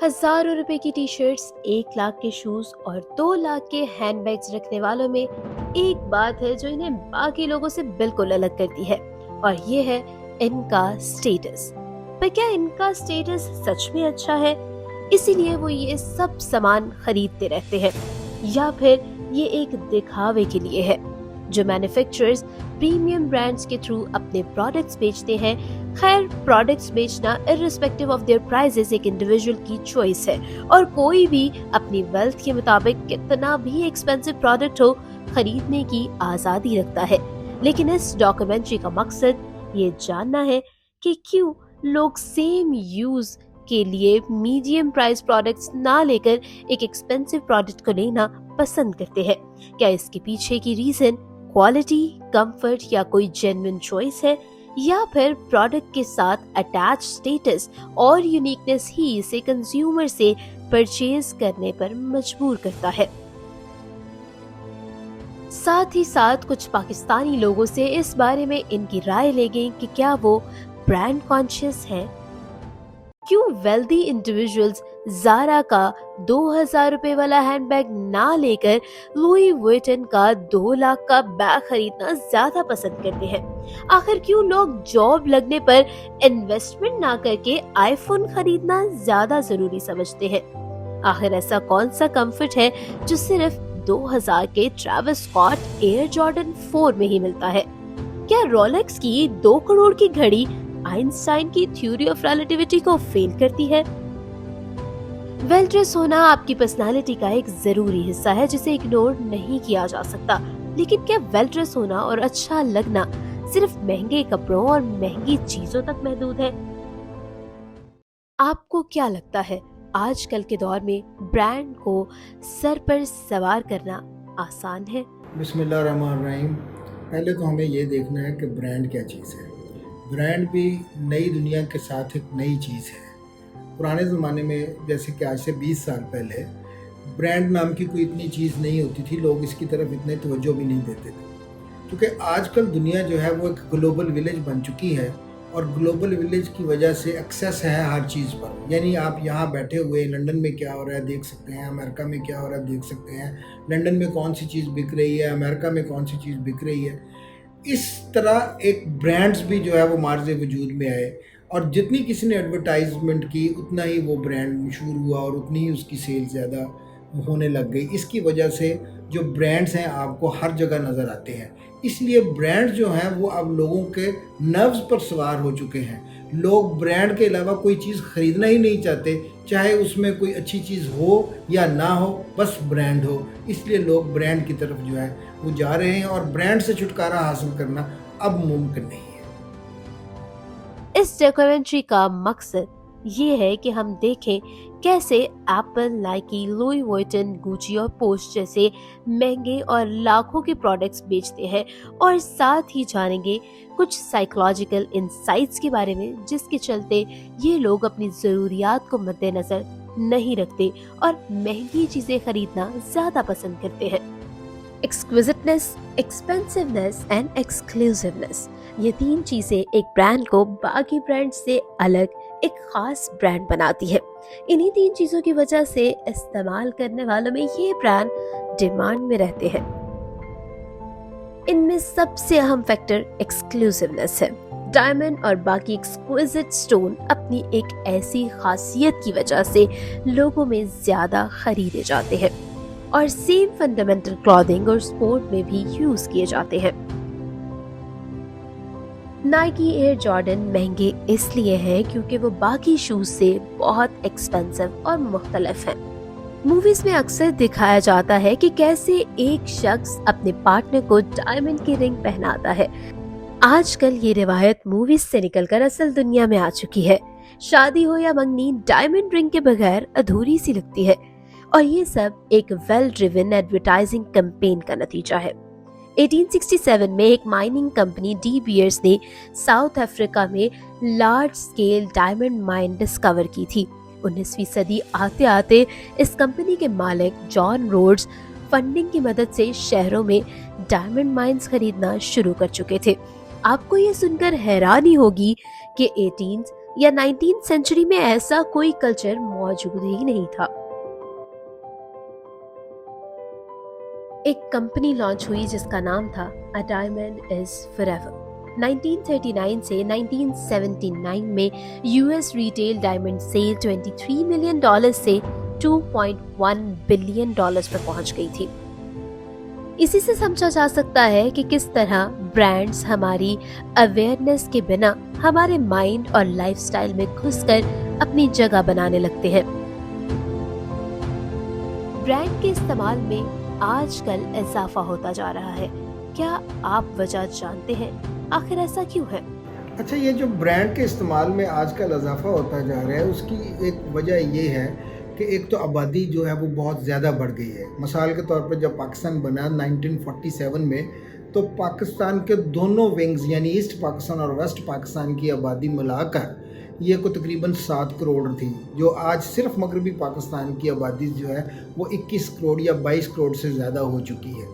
हजारों रुपए की टी शर्ट्स, 1 लाख के शूज और 2 लाख के हैंड बैग्स रखने वालों में एक बात है जो इन्हें बाकी लोगों से बिल्कुल अलग करती है, और ये है इनका स्टेटस। पर क्या इनका स्टेटस सच में अच्छा है, इसीलिए वो ये सब सामान खरीदते रहते हैं, या फिर ये एक दिखावे के लिए है जो मैन्युफैक्चरर्स प्रीमियम ब्रांड्स के थ्रू अपने प्रोडक्ट्स बेचते हैं। खैर, प्रोडक्ट्स बेचना इर्रिस्पेक्टिव ऑफ देयर प्राइसेस एक इंडिविजुअल की चॉइस है, और कोई भी अपनी वेल्थ के मुताबिक कितना भी एक्सपेंसिव प्रोडक्ट हो, खरीदने की आजादी रखता है। लेकिन इस डॉक्यूमेंट्री का मकसद ये जानना है कि क्यों लोग सेम यूज के लिए मीडियम प्राइस प्रोडक्ट्स ना लेकर एक एक्सपेंसिव प्रोडक्ट को लेना पसंद करते हैं। क्या इसके पीछे की रीजन क्वालिटी, कंफर्ट या कोई जेन्युइन चॉइस है, या फिर प्रोडक्ट के साथ अटैच स्टेटस और यूनिकनेस ही इसे कंज्यूमर से परचेज करने पर मजबूर करता है। साथ ही साथ कुछ पाकिस्तानी लोगों से इस बारे में इनकी राय लेंगे कि क्या वो ब्रांड कॉन्शियस हैं। क्यों वेल्दी इंडिविजुअल्स ज़ारा का 2000 रुपए वाला हैंडबैग ना लेकर लुई वुइटन का 2 लाख का बैग खरीदना ज्यादा पसंद करते हैं। आखिर क्यों लोग जॉब लगने पर इन्वेस्टमेंट ना करके आईफोन खरीदना ज्यादा जरूरी समझते हैं। आखिर ऐसा कौन सा कंफर्ट है जो सिर्फ 2000 के ट्रैविस स्कॉट एयर जॉर्डन 4 में ही मिलता है। क्या रोलेक्स की 2 करोड़ की घड़ी आइंस्टाइन की थ्योरी ऑफ रिलेटिविटी को फेल करती है? वेल ड्रेस होना आपकी पर्सनालिटी का एक जरूरी हिस्सा है जिसे इग्नोर नहीं किया जा सकता। लेकिन क्या वेल ड्रेस होना और अच्छा लगना सिर्फ महंगे कपड़ों और महंगी चीजों तक महदूद है? आपको क्या लगता है, आजकल के दौर में ब्रांड को सर पर सवार करना आसान है? बिस्मिल्लाहिर्रहमानिर्रहीम। पहले तो हमें ये देखना है कि ब्रांड क्या चीज़ है। ब्रांड भी नई दुनिया के साथ एक नई चीज़ है। पुराने ज़माने में, जैसे कि आज से 20 साल पहले, ब्रांड नाम की कोई इतनी चीज़ नहीं होती थी, लोग इसकी तरफ इतने तवज्जो भी नहीं देते थे। क्योंकि आजकल दुनिया जो है वो एक ग्लोबल विलेज बन चुकी है, और ग्लोबल विलेज की वजह से एक्सेस है हर चीज़ पर। यानी आप यहाँ बैठे हुए लंदन में क्या हो रहा है देख सकते हैं, अमेरिका में क्या हो रहा है देख सकते हैं, लंदन में कौन सी चीज़ बिक रही है, अमेरिका में कौन सी चीज़ बिक रही है। इस तरह एक ब्रांड्स भी जो है वो मार्ज़ वजूद में आए, और जितनी किसी ने एडवर्टाइजमेंट की उतना ही वो ब्रांड मशहूर हुआ और उतनी ही उसकी सेल ज़्यादा होने लग गई। इसकी वजह से जो ब्रांड्स हैं आपको हर जगह नज़र आते हैं। इसलिए ब्रांड्स जो हैं वो अब लोगों के नर्व्स पर सवार हो चुके हैं। लोग ब्रांड के अलावा कोई चीज़ ख़रीदना ही नहीं चाहते, चाहे उसमें कोई अच्छी चीज़ हो या ना हो, बस ब्रांड हो। इसलिए लोग ब्रांड की तरफ जो है वो जा रहे हैं, और ब्रांड से छुटकारा हासिल करना अब मुमकिन नहीं है। इस डॉक्यूमेंट्री का मकसद ये है कि हम देखें कैसे Apple, Nike, Louis Vuitton, Gucci और पोस्ट जैसे महंगे और लाखों के प्रोडक्ट्स बेचते हैं, और साथ ही जानेंगे कुछ साइकोलॉजिकल इंसाइट्स के बारे में जिसके चलते ये लोग अपनी ज़रूरियात को मद्देनजर नहीं रखते और महंगी चीज़ें खरीदना ज़्यादा पसंद करते हैं। एक्सक्विजिटनेस, एक्सपेंसिवनेस एंड एक्सक्लूसिवनेस, ये 3 चीजें एक ब्रांड को बाकी ब्रांड से अलग एक खास ब्रांड बनाती है। इन्हीं 3 चीजों की वजह से इस्तेमाल करने वालों में ये ब्रांड डिमांड में रहते हैं। इनमें सबसे अहम फैक्टर एक्सक्लूसिवनेस है। डायमंड और बाकी एक्सक्विजिट स्टोन अपनी एक ऐसी खासियत की वजह से लोगों में ज्यादा खरीदे जाते हैं, और सेम फंडामेंटल क्लॉथिंग और स्पोर्ट में भी यूज किए जाते हैं। नाइकी एयर जॉर्डन महंगे इसलिए हैं क्योंकि वो बाकी शूज से बहुत एक्सपेंसिव और मुख्तलिफ हैं। मूवीज में अक्सर दिखाया जाता है कि कैसे एक शख्स अपने पार्टनर को डायमंड की रिंग पहनाता है। आजकल ये रिवायत मूवीज से निकलकर असल दुनिया में आ चुकी है। शादी हो या मंगनी, डायमंड रिंग के बगैर अधूरी सी लगती है, और ये सब एक वेल ड्रिवन एडवर्टाइजिंग कैंपेन का नतीजा है। 1867 में एक माइनिंग कंपनी डी बियर्स ने साउथ अफ्रीका में large scale diamond mine discover की थी। 19वीं सदी आते आते इस कंपनी के मालिक जॉन रोड्स फंडिंग की मदद से शहरों में डायमंड माइंस खरीदना शुरू कर चुके थे। आपको ये सुनकर हैरानी होगी कि 18th या 19th सेंचुरी में ऐसा कोई कल्चर मौजूद ही नहीं था। एक कंपनी लॉन्च हुई जिसका नाम था अ डायमंड इज फॉरएवर। 1939 से 1979 में US retail diamond sale $23 million से $2.1 बिलियन पर पहुंच गई थी। इसी से समझा जा सकता है कि किस तरह ब्रांड्स हमारी अवेयरनेस के बिना हमारे माइंड और लाइफस्टाइल में घुसकर अपनी जगह बनाने लगते हैं। ब्रांड के इस्तेमाल में आजकल इजाफा होता जा रहा है। क्या आप वजह जानते हैं? आखिर ऐसा क्यों है? अच्छा, ये जो ब्रांड के इस्तेमाल में आजकल इजाफा होता जा रहा है, उसकी एक वजह ये है कि एक तो आबादी जो है वो बहुत ज़्यादा बढ़ गई है। मिसाल के तौर पर जब पाकिस्तान बना 1947 में, तो पाकिस्तान के दोनों विंग्स यानी ईस्ट पाकिस्तान और वेस्ट पाकिस्तान की आबादी मिलाकर ये को तकरीबन 7 करोड़ थी, जो आज सिर्फ मगरबी पाकिस्तान की आबादी जो है वो 21 करोड़ या 22 करोड़ से ज़्यादा हो चुकी है।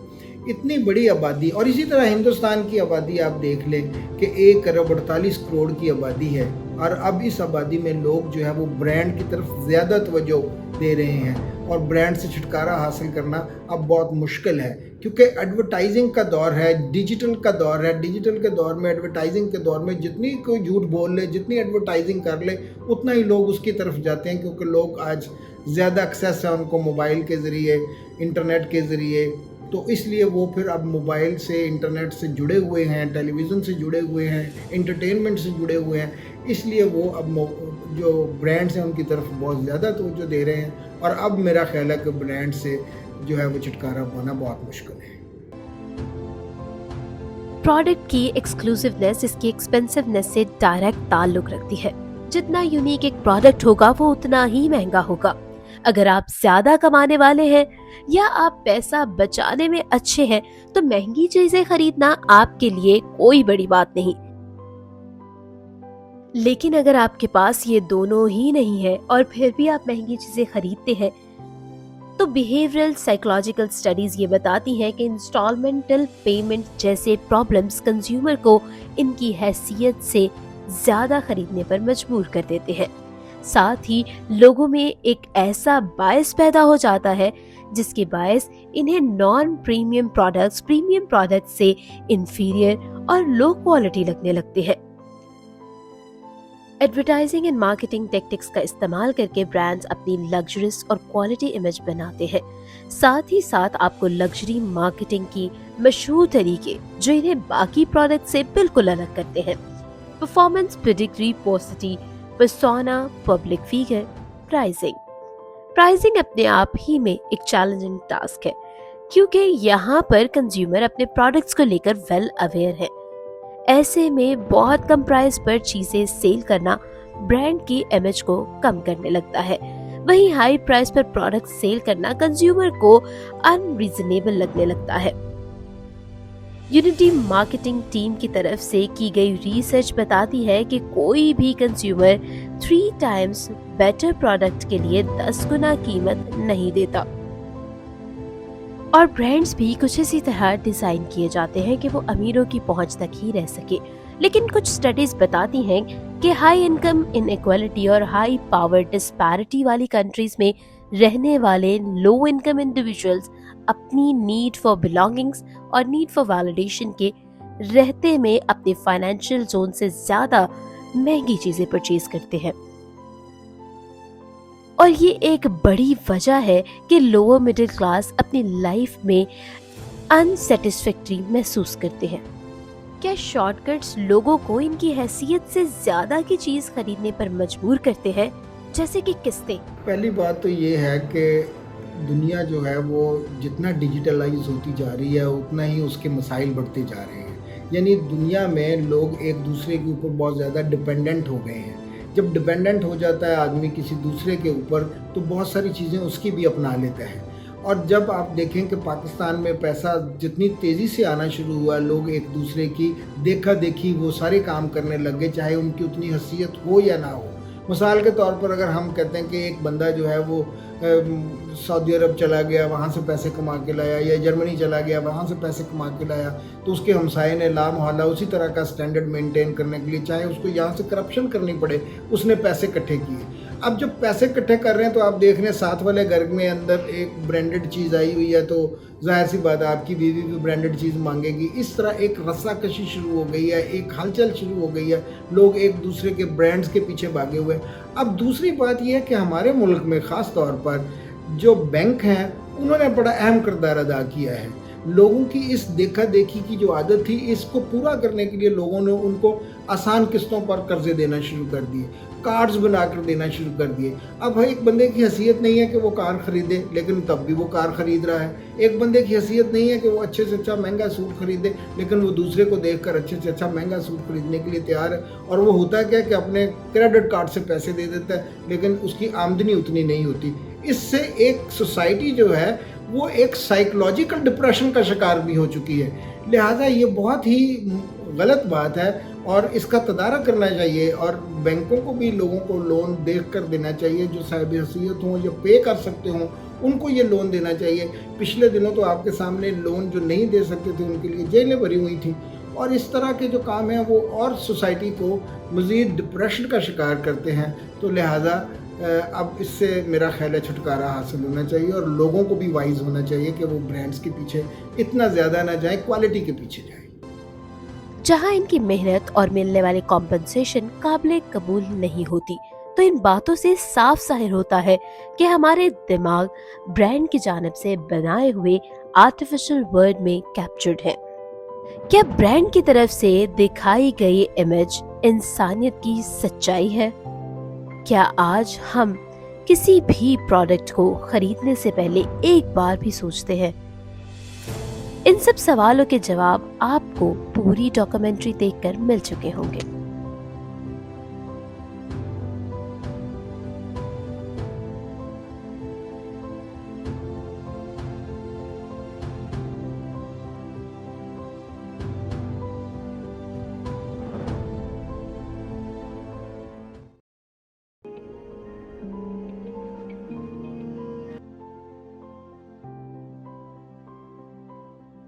इतनी बड़ी आबादी, और इसी तरह हिंदुस्तान की आबादी आप देख लें कि 1 अरब 48 करोड़ की आबादी है, और अब इस आबादी में लोग जो है वो ब्रांड की तरफ ज़्यादा तवज्जो दे रहे हैं, और ब्रांड से छुटकारा हासिल करना अब बहुत मुश्किल है, क्योंकि एडवर्टाइजिंग का दौर है, डिजिटल का दौर है। डिजिटल के दौर में, एडवर्टाइजिंग के दौर में जितनी कोई झूठ बोल ले, जितनी एडवर्टाइजिंग कर ले, उतना ही लोग उसकी तरफ जाते हैं, क्योंकि लोग आज ज़्यादा एक्सेस है उनको मोबाइल के ज़रिए, इंटरनेट के ज़रिए, तो इसलिए वो फिर अब मोबाइल से, इंटरनेट से जुड़े हुए हैं, टेलीविज़न से जुड़े हुए हैं, एंटरटेनमेंट से जुड़े हुए हैं, इसलिए वो अब जो ब्रांड्स हैं उनकी तरफ बहुत ज़्यादा तवज्जो दे रहे हैं, और अब मेरा ख्याल है कि ब्रांड से जो है वो छुटकारा पाना बहुत मुश्किल है। प्रोडक्ट की एक्सक्लूसिवनेस इसकी एक्सपेंसिवनेस से डायरेक्ट ताल्लुक रखती है। जितना यूनिक एक प्रोडक्ट होगा वो उतना ही महंगा होगा। अगर आप ज्यादा कमाने वाले हैं या आप पैसा बचाने में अच्छे हैं तो महंगी चीजें खरीदना आपके लिए कोई बड़ी बात नहीं। लेकिन अगर आपके पास ये दोनों ही नहीं है और फिर भी आप महंगी चीजें खरीदते हैं, तो बिहेवियरल साइकोलॉजिकल स्टडीज ये बताती हैं कि इंस्टॉलमेंटल पेमेंट जैसे प्रॉब्लम्स कंज्यूमर को इनकी हैसियत से ज्यादा खरीदने पर मजबूर कर देते हैं। साथ ही लोगों में एक ऐसा बायस पैदा हो जाता है जिसके बायस इन्हें नॉन प्रीमियम प्रोडक्ट्स से इंफीरियर और लो क्वालिटी लगने लगते हैं। एडवर्टाइजिंग एंड मार्केटिंग टेक्टिक्स का इस्तेमाल करके ब्रांड्स अपनी लग्जरियस और क्वालिटी इमेज बनाते हैं। साथ ही साथ आपको लग्जरी मार्केटिंग की मशहूर तरीके जो इन्हें बाकी प्रोडक्ट से बिल्कुल अलग करते हैं: परफॉर्मेंस, प्रेडिक्टरी, पोसिटी, पर्सोना, पब्लिक फिगर, प्राइसिंग अपने आप ही में एक चैलेंजिंग टास्क है, क्योंकि यहाँ पर कंज्यूमर अपने प्रोडक्ट्स को लेकर वेल अवेयर है। ऐसे में बहुत कम प्राइस पर चीजें सेल करना ब्रांड की इमेज को कम करने लगता है। वहीं हाई प्राइस पर प्रोडक्ट सेल करना कंज्यूमर को अनरीजनेबल लगने लगता है। यूनिटी मार्केटिंग टीम की तरफ से की गई रिसर्च बताती है कि कोई भी कंज्यूमर 3 टाइम्स बेटर प्रोडक्ट के लिए 10 गुना कीमत नहीं देता। और ब्रांड्स भी कुछ इसी तरह डिजाइन किए जाते हैं कि वो अमीरों की पहुंच तक ही रह सके। लेकिन कुछ स्टडीज बताती हैं कि हाई इनकम इनइक्वालिटी और हाई पावर डिस्पैरिटी वाली कंट्रीज में रहने वाले लो इनकम इंडिविजुअल्स अपनी नीड फॉर बिलोंगिंग्स और नीड फॉर वैलिडेशन के रहते में अपने फाइनेंशियल जोन से ज्यादा महंगी चीजें परचेज करते हैं। और ये एक बड़ी वजह है कि लोअर मिडिल क्लास अपनी लाइफ में अनसेटिस्फैक्टरी महसूस करते हैं। क्या शॉर्टकट्स लोगों को इनकी हैसियत से ज्यादा की चीज खरीदने पर मजबूर करते हैं, जैसे कि किस्तें? पहली बात तो ये है कि दुनिया जो है वो जितना डिजिटलाइज होती जा रही है उतना ही उसके मसाइल बढ़ते जा रहे हैं। यानी दुनिया में लोग एक दूसरे के ऊपर बहुत ज़्यादा डिपेंडेंट हो गए हैं। जब डिपेंडेंट हो जाता है आदमी किसी दूसरे के ऊपर, तो बहुत सारी चीज़ें उसकी भी अपना लेता है। और जब आप देखें कि पाकिस्तान में पैसा जितनी तेज़ी से आना शुरू हुआ, लोग एक दूसरे की देखा देखी वो सारे काम करने लग गए, चाहे उनकी उतनी हैसियत हो या ना हो। مثال کے طور پر اگر ہم کہتے ہیں کہ ایک بندہ جو ہے وہ سعودی عرب چلا گیا، وہاں سے پیسے کما کے لایا، یا جرمنی چلا گیا، وہاں سے پیسے کما کے لایا، تو اس کے ہمسائے نے لا محالہ اسی طرح کا سٹینڈرڈ مینٹین کرنے کے لیے، چاہے اس کو یہاں سے کرپشن کرنی پڑے، اس نے پیسے اکٹھے کیے۔ اب جب پیسے اکٹھے کر رہے ہیں تو آپ دیکھ رہے ہیں ساتھ والے گھر میں اندر ایک برانڈڈ چیز آئی ہوئی ہے، تو ظاہر سی بات ہے آپ کی بیوی بھی برانڈڈ چیز مانگے گی۔ اس طرح ایک رسہ کشی شروع ہو گئی ہے، ایک ہلچل شروع ہو گئی ہے، لوگ ایک دوسرے کے برانڈز کے پیچھے بھاگے ہوئے ہیں۔ اب دوسری بات یہ ہے کہ ہمارے ملک میں خاص طور پر جو بینک ہیں انہوں نے بڑا اہم کردار ادا کیا ہے۔ لوگوں کی اس دیکھا دیکھی کی جو عادت تھی، اس کو پورا کرنے کے لیے لوگوں نے ان کو آسان قسطوں پر قرضے دینا شروع کر دیے، کارڈز بنا کر دینا شروع کر دیے۔ اب ایک بندے کی حیثیت نہیں ہے کہ وہ کار خریدے، لیکن تب بھی وہ کار خرید رہا ہے۔ ایک بندے کی حیثیت نہیں ہے کہ وہ اچھے سے اچھا مہنگا سوٹ خریدے، لیکن وہ دوسرے کو دیکھ کر اچھے سے اچھا مہنگا سوٹ خریدنے کے لیے تیار ہے۔ اور وہ ہوتا کیا کہ اپنے کریڈٹ کارڈ سے پیسے دے دیتا ہے، لیکن اس کی آمدنی اتنی نہیں ہوتی۔ اس سے ایک سوسائٹی جو ہے وہ ایک سائیکولوجیکل ڈپریشن کا شکار بھی ہو چکی ہے۔ لہٰذا یہ بہت ہی غلط بات ہے اور اس کا تدارک کرنا چاہیے، اور بینکوں کو بھی لوگوں کو لون دیکھ کر دینا چاہیے، جو صاحب حیثیت ہوں یا پے کر سکتے ہوں ان کو یہ لون دینا چاہیے۔ پچھلے دنوں تو آپ کے سامنے لون جو نہیں دے سکتے تھے ان کے لیے جیلیں بھری ہوئی تھیں، اور اس طرح کے جو کام ہیں وہ اور سوسائٹی کو مزید ڈپریشن کا شکار کرتے ہیں۔ تو لہٰذا اب اس سے میرا خیال ہے چھٹکارا حاصل ہونا چاہیے، اور لوگوں کو بھی وائز ہونا چاہیے کہ وہ برانڈز کے پیچھے اتنا زیادہ نہ جائیں، کوالٹی کے پیچھے جائیں۔ جہاں ان کی محنت اور ملنے والی کمپنسیشن قابل قبول نہیں ہوتی، تو ان باتوں سے صاف ظاہر ہوتا ہے کہ ہمارے دماغ برانڈ کی جانب سے بنائے ہوئے آرٹیفیشل ورلڈ میں کیپچرڈ ہے۔ کیا برانڈ کی طرف سے دکھائی گئی امیج انسانیت کی سچائی ہے؟ کیا آج ہم کسی بھی پروڈکٹ کو خریدنے سے پہلے ایک بار بھی سوچتے ہیں؟ ان سب سوالوں کے جواب آپ کو پوری ڈاکومنٹری دیکھ کر مل چکے ہوں گے۔